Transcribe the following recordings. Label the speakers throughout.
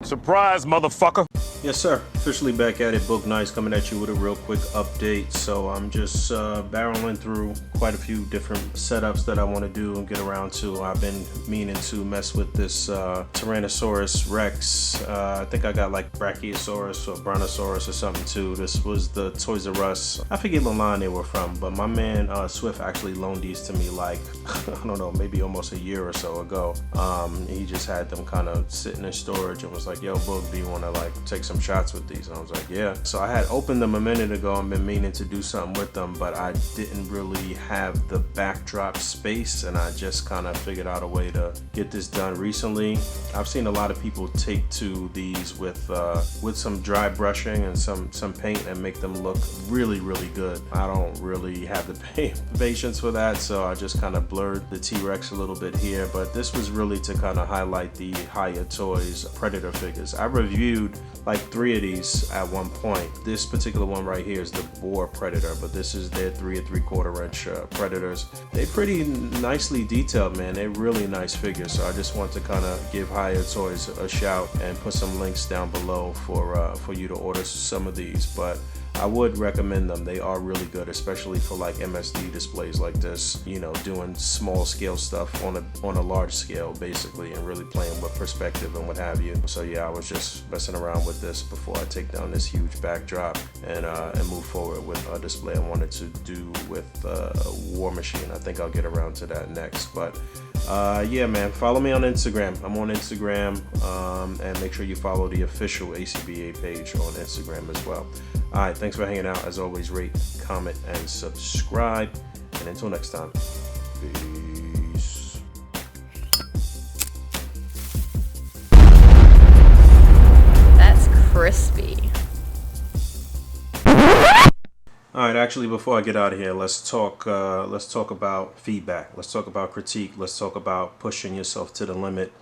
Speaker 1: Surprise, motherfucker!
Speaker 2: Yes, sir. Officially back at it. Boog Nice coming at you with a real quick update. So I'm just barreling through quite a few different setups that I want to do and get around to. I've been meaning to mess with this Tyrannosaurus Rex. I think I got like Brachiosaurus or Brontosaurus or something too. This was the Toys R Us. I forget the line they were from, but my man Swift actually loaned these to me like, I don't know, maybe almost a year or so ago. He just had them kind of sitting in storage and was like, yo, Boog, do you want to like take some shots with these? And I was like, yeah. So I had opened them a minute ago and been meaning to do something with them, but I didn't really have the backdrop space, and I just kind of figured out a way to get this done recently. I've seen a lot of people take to these with some dry brushing and some paint and make them look really, really good. I don't really have the patience for that, so I just kind of blurred the T-Rex a little bit here, but this was really to kind of highlight the Hiya Toys Predator figures. I reviewed like 3 of these at one point. This particular one right here is the Boar Predator, but this is their 3 3/4 inch Predators. They're pretty nicely detailed, man. They're really nice figures, so I just want to kind of give Hiya Toys a shout and put some links down below for you to order some of these. But I would recommend them. They are really good, especially for like MSD displays like this, you know, doing small scale stuff on a large scale basically, and really playing with perspective and what have you. So yeah, I was just messing around with this before I take down this huge backdrop and move forward with a display I wanted to do with War Machine. I think I'll get around to that next. But yeah, man, follow me on Instagram. I'm on Instagram, and make sure you follow the official ACBA page on Instagram as well. All right, thanks for hanging out. As always, rate, comment, and subscribe. And until next time, peace.
Speaker 3: That's crispy.
Speaker 2: All right, actually, before I get out of here, let's talk about feedback. Let's talk about critique. Let's talk about pushing yourself to the limit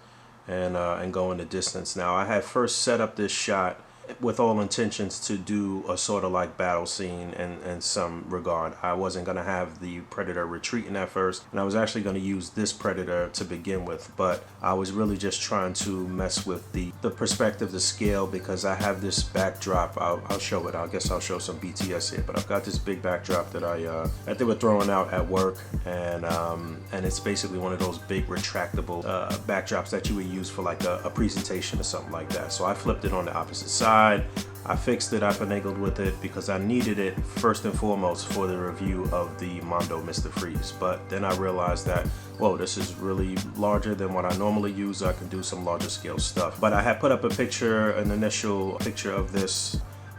Speaker 2: and going the distance. Now, I had first set up this shot with all intentions to do a sort of like battle scene in some regard. I wasn't going to have the Predator retreating at first, and I was actually going to use this Predator to begin with, but I was really just trying to mess with the perspective, the scale, because I have this backdrop. I'll show it. I guess I'll show some BTS here, but I've got this big backdrop that they were throwing out at work, and it's basically one of those big retractable backdrops that you would use for like a presentation or something like that. So I flipped it on the opposite side. I fixed it, I finagled with it because I needed it first and foremost for the review of the Mondo Mr. Freeze. But then I realized that, whoa, this is really larger than what I normally use. I can do some larger scale stuff. But I had put up an initial picture of this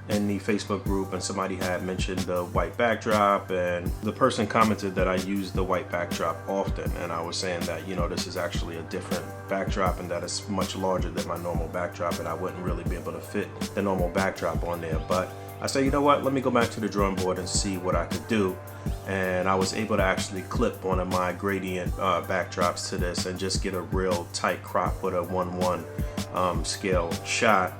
Speaker 2: in the Facebook group, and somebody had mentioned the white backdrop, and the person commented that I use the white backdrop often, and I was saying that, you know, this is actually a different backdrop and that it's much larger than my normal backdrop, and I wouldn't really be able to fit the normal backdrop on there. But I said, you know what, let me go back to the drawing board and see what I could do. And I was able to actually clip one of my gradient backdrops to this and just get a real tight crop with a 1:1 scale shot.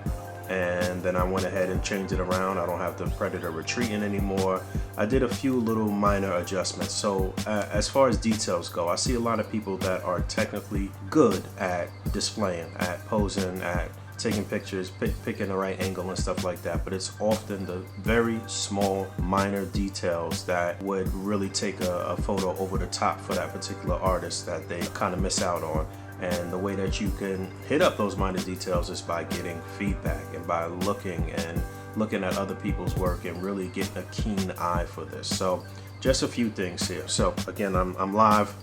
Speaker 2: And then I went ahead and changed it around. I don't have the Predator retreating anymore. I did a few little minor adjustments. So as far as details go, I see a lot of people that are technically good at displaying, at posing, at taking pictures, picking the right angle and stuff like that, but it's often the very small minor details that would really take a photo over the top for that particular artist that they kind of miss out on. And the way that you can hit up those minor details is by getting feedback and by looking at other people's work and really getting a keen eye for this. So just a few things here. So again, I'm live.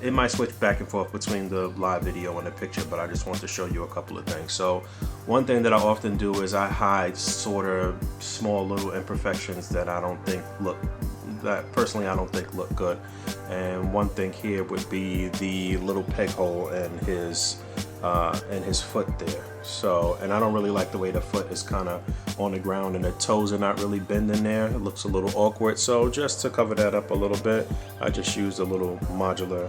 Speaker 2: It might switch back and forth between the live video and the picture, but I just want to show you a couple of things. So one thing that I often do is I hide sort of small little imperfections that I don't think look good. And one thing here would be the little peg hole in his foot there. So, and I don't really like the way the foot is kind of on the ground and the toes are not really bending there. It looks a little awkward. So just to cover that up a little bit, I just used a little modular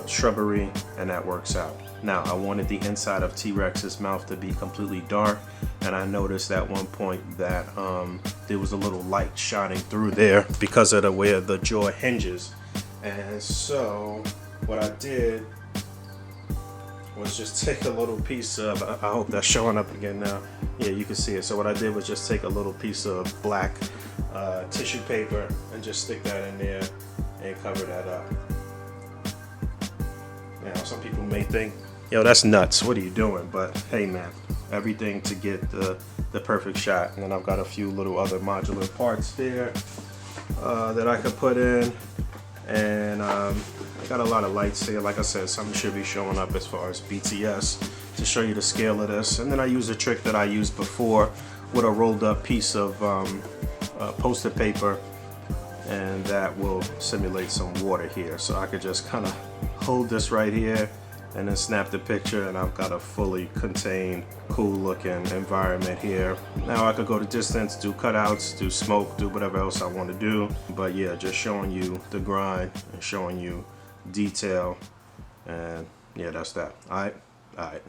Speaker 2: shrubbery, and that works out. Now, I wanted the inside of T-Rex's mouth to be completely dark, and I noticed at one point that there was a little light shining through there because of the way the jaw hinges. And so what I did was just take a little piece of, I hope that's showing up again now. Yeah, you can see it. So what I did was just take a little piece of black tissue paper and just stick that in there and cover that up. Now, some people may think, yo, that's nuts, what are you doing? But hey man, everything to get the perfect shot. And then I've got a few little other modular parts there that I could put in. And I got a lot of lights here. Like I said, something should be showing up as far as BTS to show you the scale of this. And then I use a trick that I used before with a rolled up piece of poster paper, and that will simulate some water here. So I could just kind of hold this right here and then snap the picture, and I've got a fully contained, cool looking environment here. Now I could go to distance, do cutouts, do smoke, do whatever else I want to do. But yeah, just showing you the grind and showing you detail. And yeah, that's that. All right.